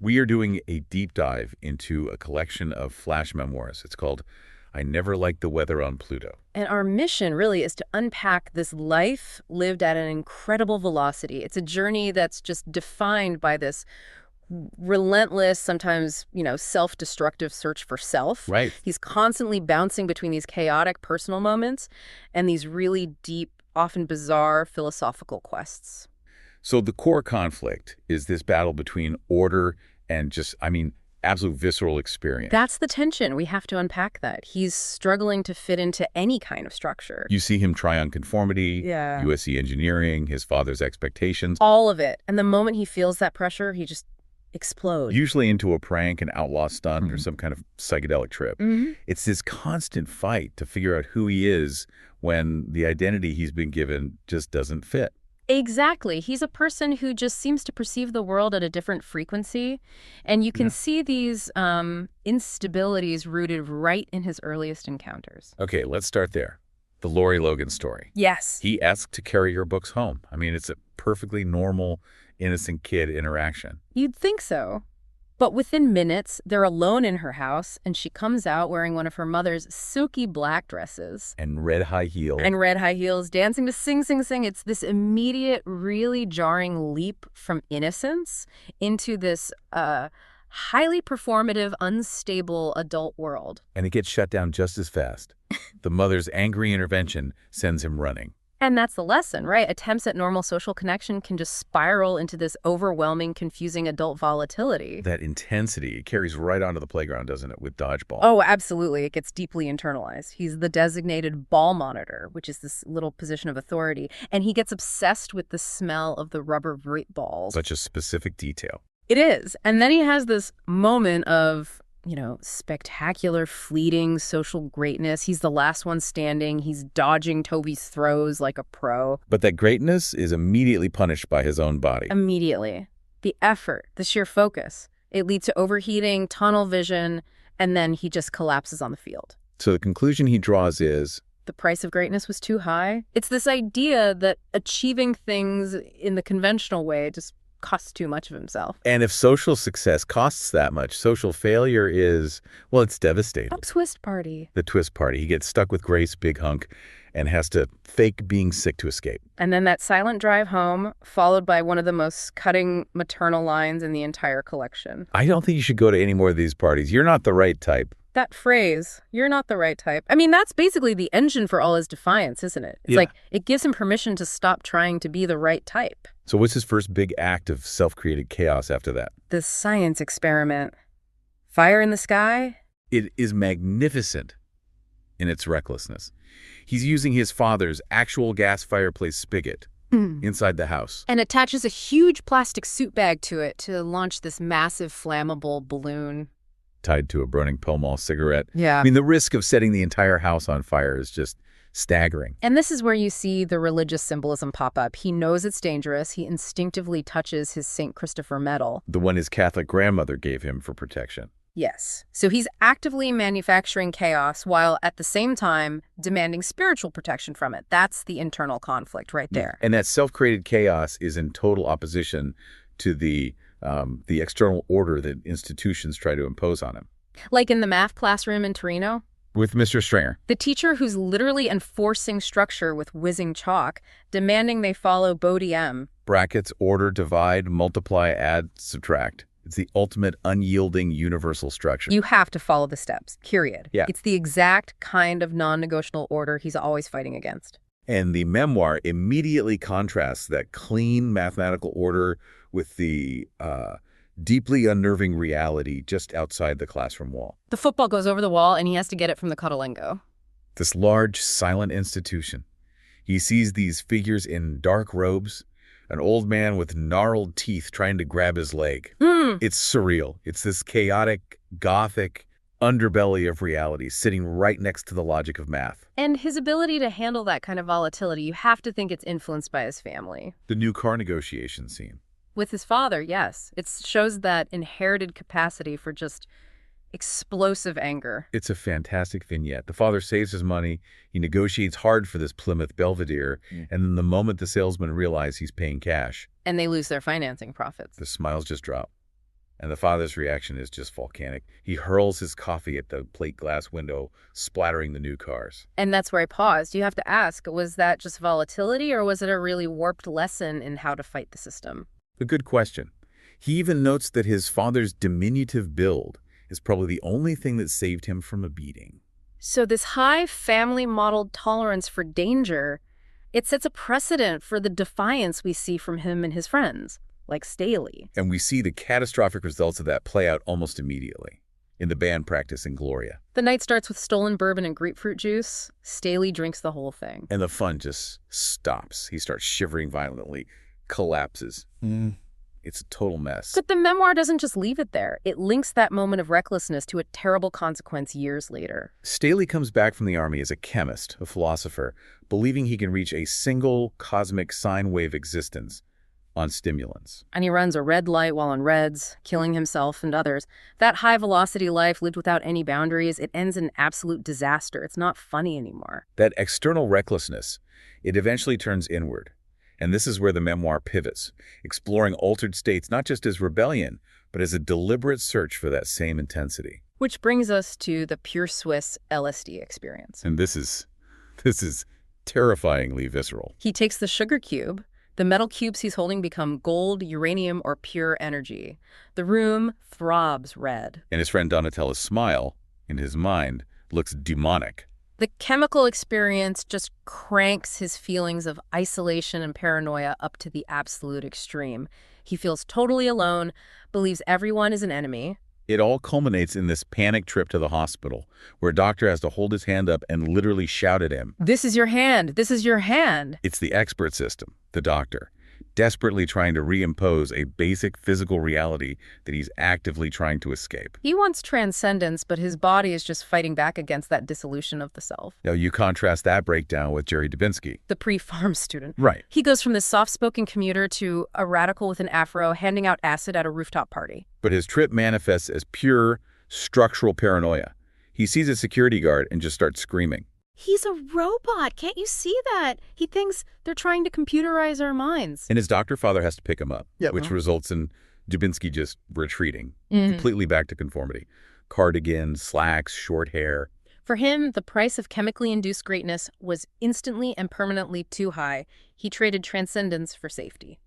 We are doing a deep dive into a collection of flash memoirs. It's called I Never Liked the Weather on Pluto. And our mission really is to unpack this life lived at an incredible velocity. It's a journey that's just defined by this relentless, sometimes, self-destructive search for self. Right. He's constantly bouncing between these chaotic personal moments and these really deep, often bizarre philosophical quests. So the core conflict is this battle between order and absolute visceral experience. That's the tension. We have to unpack that. He's struggling to fit into any kind of structure. You see him try on conformity, Yeah. USC engineering, his father's expectations. All of it. And the moment he feels that pressure, he just explodes. Usually into a prank, an outlaw stunt, or some kind of psychedelic trip. It's this constant fight to figure out who he is when the identity he's been given just doesn't fit. Exactly. He's a person who just seems to perceive the world at a different frequency. And you can see these instabilities rooted right in his earliest encounters. Okay, let's start there. The Lori Logan story. Yes. He asked to carry your books home. It's a perfectly normal, innocent kid interaction. You'd think so. But within minutes, they're alone in her house, and she comes out wearing one of her mother's silky black dresses. And red high heels. And red high heels, dancing to Sing, Sing, Sing. It's this immediate, really jarring leap from innocence into this highly performative, unstable adult world. And it gets shut down just as fast. The mother's angry intervention sends him running. And that's the lesson, right? Attempts at normal social connection can just spiral into this overwhelming, confusing adult volatility. That intensity carries right onto the playground, doesn't it, with dodgeball? Oh, absolutely. It gets deeply internalized. He's the designated ball monitor, which is this little position of authority. And he gets obsessed with the smell of the rubber balls. Such a specific detail. It is. And then he has this moment of spectacular, fleeting social greatness. He's the last one standing. He's dodging Toby's throws like a pro. But that greatness is immediately punished by his own body. Immediately. The effort, the sheer focus. It leads to overheating, tunnel vision, and then he just collapses on the field. So the conclusion he draws is, the price of greatness was too high. It's this idea that achieving things in the conventional way just costs too much of himself. and if social success costs that much, social failure is, well, it's devastating. Twist party. The twist party. He gets stuck with Grace, big hunk, and has to fake being sick to escape. And then that silent drive home, followed by one of the most cutting maternal lines in the entire collection. I don't think you should go to any more of these parties. You're not the right type. That phrase, you're not the right type. That's basically the engine for all his defiance, isn't it? It's Yeah. like it gives him permission to stop trying to be the right type. So what's his first big act of self-created chaos after that? The science experiment. Fire in the sky? It is magnificent in its recklessness. He's using his father's actual gas fireplace spigot inside the house. And attaches a huge plastic suit bag to it to launch this massive flammable balloon. Tied to a burning Pall Mall cigarette. Yeah. The risk of setting the entire house on fire is just staggering. And this is where you see the religious symbolism pop up. He knows it's dangerous. He instinctively touches his St. Christopher medal. The one his Catholic grandmother gave him for protection. Yes. So he's actively manufacturing chaos while at the same time demanding spiritual protection from it. That's the internal conflict right there. And that self-created chaos is in total opposition to the external order that institutions try to impose on him. Like in the math classroom in Torino, With Mr. Stringer. the teacher who's literally enforcing structure with whizzing chalk, demanding they follow Bodhi-M. Brackets, order, divide, multiply, add, subtract. It's the ultimate unyielding universal structure. You have to follow the steps, period. Yeah. It's the exact kind of non-negotiable order he's always fighting against. And the memoir immediately contrasts that clean mathematical order with the deeply unnerving reality just outside the classroom wall. The football goes over the wall, and he has to get it from the cuddlingo. This large, silent institution. He sees these figures in dark robes, an old man with gnarled teeth trying to grab his leg. It's surreal. It's this chaotic, gothic underbelly of reality sitting right next to the logic of math. And his ability to handle that kind of volatility, you have to think it's influenced by his family. The new car negotiation scene. With his father, yes. It shows that inherited capacity for just explosive anger. It's a fantastic vignette. The father saves his money. He negotiates hard for this Plymouth Belvedere. And then the moment the salesman realizes he's paying cash, And they lose their financing profits. the smiles just drop. And the father's reaction is just volcanic. He hurls his coffee at the plate glass window, splattering the new cars. And that's where I paused. You have to ask, was that just volatility or was it a really warped lesson in how to fight the system? A good question. He even notes that his father's diminutive build is probably the only thing that saved him from a beating. So this high family-modeled tolerance for danger, it sets a precedent for the defiance we see from him and his friends, like Staley. And we see the catastrophic results of that play out almost immediately in the band practice in Gloria. The night starts with stolen bourbon and grapefruit juice. Staley drinks the whole thing. And the fun just stops. He starts shivering violently, collapses. It's a total mess. But the memoir doesn't just leave it there. It links that moment of recklessness to a terrible consequence years later. Staley comes back from the army as a chemist, a philosopher, believing he can reach a single cosmic sine wave existence on stimulants. And he runs a red light while on reds, killing himself and others. That high-velocity life lived without any boundaries, it ends in absolute disaster. It's not funny anymore. That external recklessness, it eventually turns inward. And this is where the memoir pivots, exploring altered states not just as rebellion, but as a deliberate search for that same intensity. Which brings us to the pure Swiss LSD experience. And this is terrifyingly visceral. He takes the sugar cube. The metal cubes he's holding become gold, uranium, or pure energy. The room throbs red. And his friend Donatella's smile, in his mind, looks demonic. The chemical experience just cranks his feelings of isolation and paranoia up to the absolute extreme. He feels totally alone, believes everyone is an enemy. It all culminates in this panic trip to the hospital, where a doctor has to hold his hand up and literally shout at him. "This is your hand! This is your hand!" It's the expert system, the doctor, desperately trying to reimpose a basic physical reality that he's actively trying to escape. He wants transcendence, but his body is just fighting back against that dissolution of the self. Now, you contrast that breakdown with Jerry Dubinsky. The pre-farm student. Right. He goes from this soft-spoken commuter to a radical with an afro handing out acid at a rooftop party. But his trip manifests as pure structural paranoia. He sees a security guard and just starts screaming. He's a robot. Can't you see that? He thinks they're trying to computerize our minds. And his doctor father has to pick him up, which results in Dubinsky just retreating, completely back to conformity. Cardigan, slacks, short hair. For him, the price of chemically induced greatness was instantly and permanently too high. He traded transcendence for safety.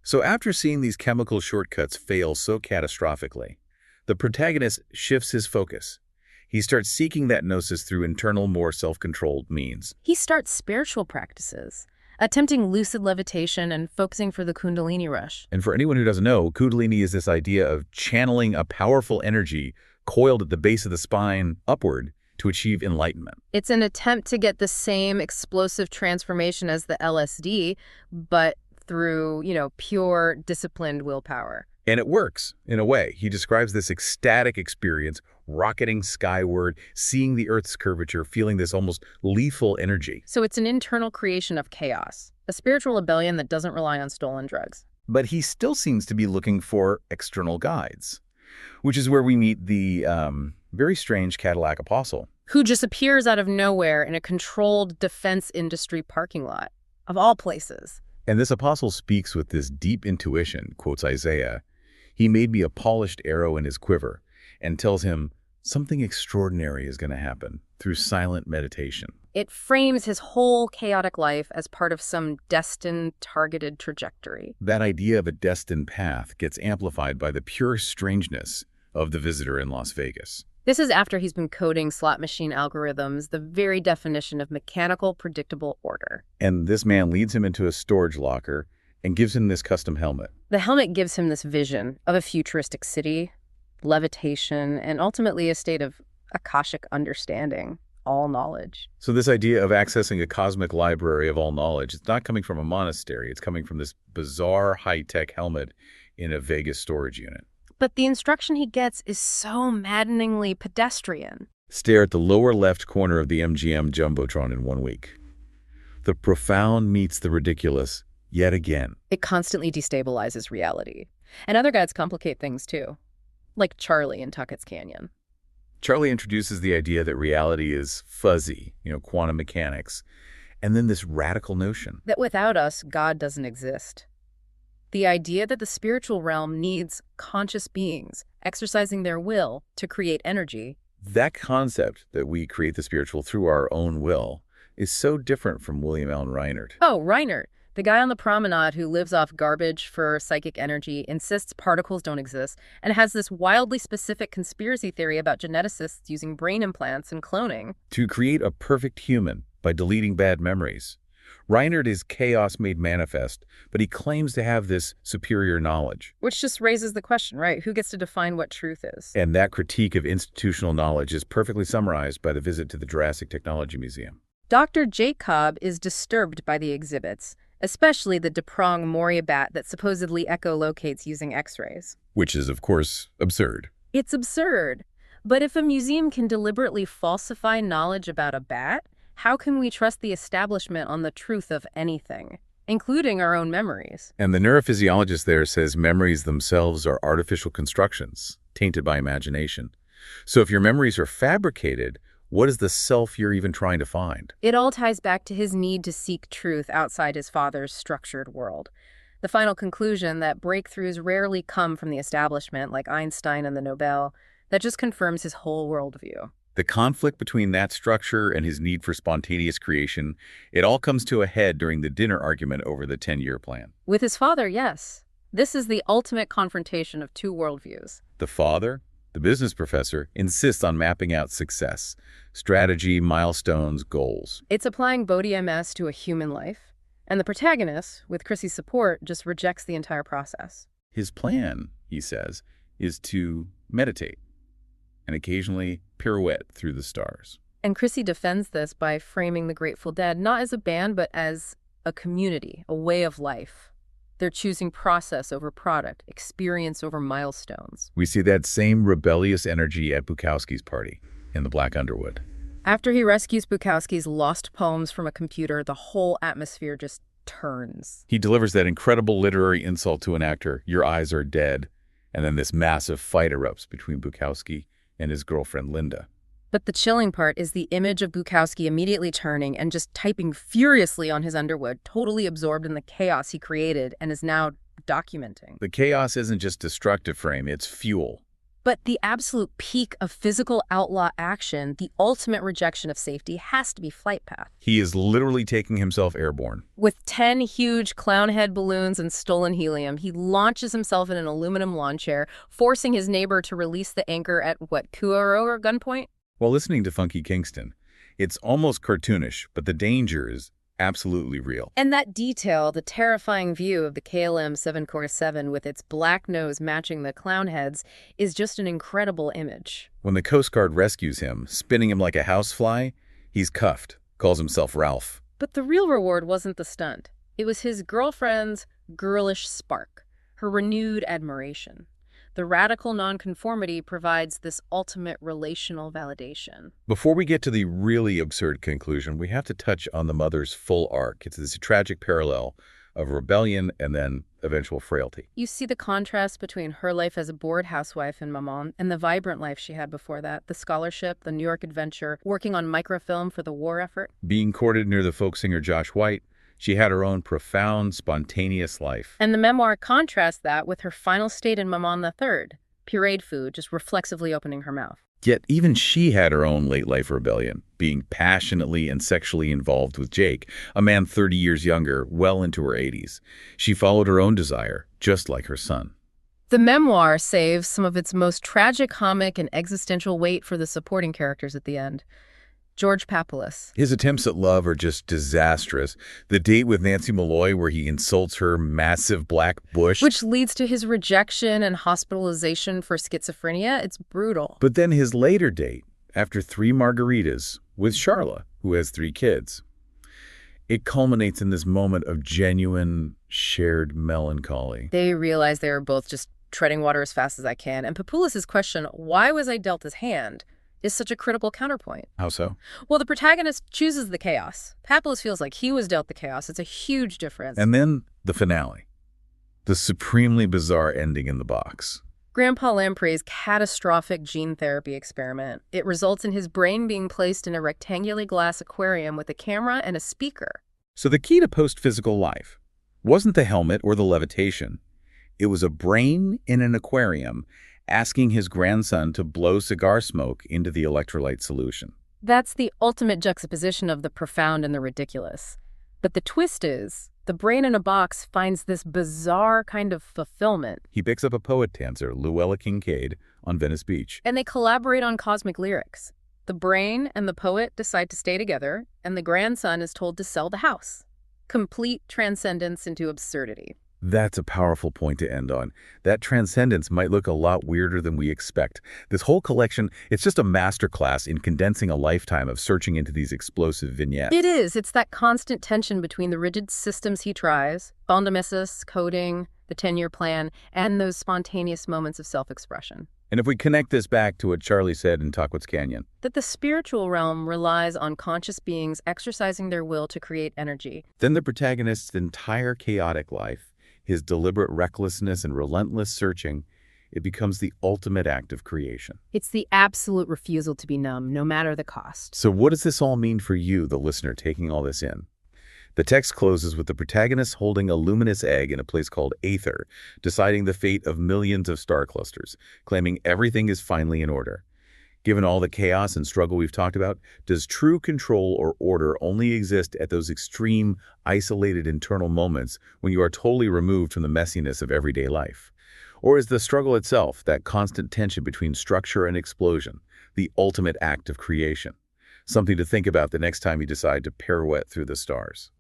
So after seeing these chemical shortcuts fail so catastrophically, the protagonist shifts his focus. He starts seeking that gnosis through internal, more self-controlled means. He starts spiritual practices, attempting lucid levitation and focusing for the Kundalini rush. And for anyone who doesn't know, Kundalini is this idea of channeling a powerful energy coiled at the base of the spine upward to achieve enlightenment. It's an attempt to get the same explosive transformation as the LSD, but through, pure, disciplined willpower. And it works, in a way. He describes this ecstatic experience, rocketing skyward, seeing the Earth's curvature, feeling this almost lethal energy. So it's an internal creation of chaos, a spiritual rebellion that doesn't rely on stolen drugs. But he still seems to be looking for external guides, which is where we meet the very strange Cadillac apostle. Who just appears out of nowhere in a controlled defense industry parking lot, of all places. And this apostle speaks with this deep intuition, quotes Isaiah. He made me a polished arrow in his quiver, and tells him something extraordinary is going to happen through silent meditation. It frames his whole chaotic life as part of some destined, targeted trajectory. That idea of a destined path gets amplified by the pure strangeness of the visitor in Las Vegas. This is after he's been coding slot machine algorithms, the very definition of mechanical, predictable order. And this man leads him into a storage locker and gives him this custom helmet. The helmet gives him this vision of a futuristic city, levitation, and ultimately a state of Akashic understanding, all knowledge. So this idea of accessing a cosmic library of all knowledge, it's not coming from a monastery. It's coming from this bizarre high-tech helmet in a Vegas storage unit. But the instruction he gets is so maddeningly pedestrian. Stare at the lower left corner of the MGM Jumbotron in 1 week. The profound meets the ridiculous yet again. It constantly destabilizes reality. And other guides complicate things too, like Charlie in Tuckett's Canyon. Charlie introduces the idea that reality is fuzzy, quantum mechanics, and then this radical notion That without us, God doesn't exist. The idea that the spiritual realm needs conscious beings exercising their will to create energy. That concept that we create the spiritual through our own will is so different from William Allen Reinert. Oh, Reinert, the guy on the promenade who lives off garbage for psychic energy, insists particles don't exist, and has this wildly specific conspiracy theory about geneticists using brain implants and cloning. To create a perfect human by deleting bad memories. Reinert is chaos made manifest, but he claims to have this superior knowledge. Which just raises the question, right? Who gets to define what truth is? And that critique of institutional knowledge is perfectly summarized by the visit to the Jurassic Technology Museum. Dr. Jacob is disturbed by the exhibits, especially the Deprong Moria bat that supposedly echolocates using X-rays. Which is, of course, absurd. It's absurd. But if a museum can deliberately falsify knowledge about a bat, how can we trust the establishment on the truth of anything, including our own memories? And the neurophysiologist there says memories themselves are artificial constructions, tainted by imagination. So if your memories are fabricated, what is the self you're even trying to find? It all ties back to his need to seek truth outside his father's structured world. The final conclusion that breakthroughs rarely come from the establishment, like Einstein and the Nobel, that just confirms his whole worldview. The conflict between that structure and his need for spontaneous creation, it all comes to a head during the dinner argument over the 10-year plan. With his father, yes. This is the ultimate confrontation of two worldviews. The father, the business professor, insists on mapping out success, strategy, milestones, goals. It's applying Bodhi MS to a human life. And the protagonist, with Chrissy's support, just rejects the entire process. His plan, he says, is to meditate and occasionally pirouette through the stars. And Chrissy defends this by framing the Grateful Dead not as a band, but as a community, a way of life. They're choosing process over product, experience over milestones. We see that same rebellious energy at Bukowski's party in the Black Underwood. After he rescues Bukowski's lost poems from a computer, the whole atmosphere just turns. He delivers that incredible literary insult to an actor, "Your eyes are dead," and then this massive fight erupts between Bukowski and his girlfriend Linda. But the chilling part is the image of Bukowski immediately turning and just typing furiously on his Underwood, totally absorbed in the chaos he created and is now documenting. The chaos isn't just destructive frame, it's fuel. But the absolute peak of physical outlaw action, the ultimate rejection of safety, has to be Flight Path. He is literally taking himself airborne. With 10 huge clown head balloons and stolen helium, he launches himself in an aluminum lawn chair, forcing his neighbor to release the anchor at, Kuaro gunpoint? While listening to Funky Kingston, it's almost cartoonish, but the danger is absolutely real. And that detail, the terrifying view of the KLM 747 with its black nose matching the clown heads, is just an incredible image. When the Coast Guard rescues him, spinning him like a housefly, he's cuffed, calls himself Ralph. But the real reward wasn't the stunt. It was his girlfriend's girlish spark, her renewed admiration. The radical nonconformity provides this ultimate relational validation. Before we get to the really absurd conclusion, we have to touch on the mother's full arc. It's this tragic parallel of rebellion and then eventual frailty. You see the contrast between her life as a bored housewife in Memoir and the vibrant life she had before that, the scholarship, the New York adventure, working on microfilm for the war effort. Being courted near the folk singer Josh White, she had her own profound, spontaneous life. And the memoir contrasts that with her final state in Maman III, pureed food, just reflexively opening her mouth. Yet even she had her own late-life rebellion, being passionately and sexually involved with Jake, a man 30 years younger, well into her 80s. She followed her own desire, just like her son. The memoir saves some of its most tragic, comic, and existential weight for the supporting characters at the end. George Papoulis. His attempts at love are just disastrous. The date with Nancy Malloy where he insults her massive black bush. Which leads to his rejection and hospitalization for schizophrenia. It's brutal. But then his later date, after 3 margaritas, with Charla, who has 3 kids. It culminates in this moment of genuine, shared melancholy. They realize they were both just treading water as fast as I can. And Papoulis' question, why was I dealt his hand, is such a critical counterpoint. How so? Well, the protagonist chooses the chaos. Papoulis feels like he was dealt the chaos. It's a huge difference. And then the finale. The supremely bizarre ending in the box. Grandpa Lamprey's catastrophic gene therapy experiment. It results in his brain being placed in a rectangular glass aquarium with a camera and a speaker. So the key to post-physical life, Wasn't the helmet or the levitation. It was a brain in an aquarium asking his grandson to blow cigar smoke into the electrolyte solution. That's the ultimate juxtaposition of the profound and the ridiculous. But the twist is, the brain in a box finds this bizarre kind of fulfillment. He picks up a poet dancer, Luella Kincaid, on Venice Beach. And they collaborate on cosmic lyrics. The brain and the poet decide to stay together, and the grandson is told to sell the house. Complete transcendence into absurdity. That's a powerful point to end on. That transcendence might look a lot weirder than we expect. This whole collection, it's just a masterclass in condensing a lifetime of searching into these explosive vignettes. It is. It's that constant tension between the rigid systems he tries, fondomesis, coding, the 10-year plan, and those spontaneous moments of self-expression. And if we connect this back to what Charlie said in Tahquitz Canyon, That the spiritual realm relies on conscious beings exercising their will to create energy. then the protagonist's entire chaotic life, his deliberate recklessness and relentless searching, it becomes the ultimate act of creation. It's the absolute refusal to be numb, no matter the cost. So what does this all mean for you, the listener, taking all this in? The text closes with the protagonist holding a luminous egg in a place called Aether, deciding the fate of millions of star clusters, claiming everything is finally in order. Given all the chaos and struggle we've talked about, does true control or order only exist at those extreme, isolated internal moments when you are totally removed from the messiness of everyday life? Or is the struggle itself, that constant tension between structure and explosion, the ultimate act of creation? Something to think about the next time you decide to pirouette through the stars.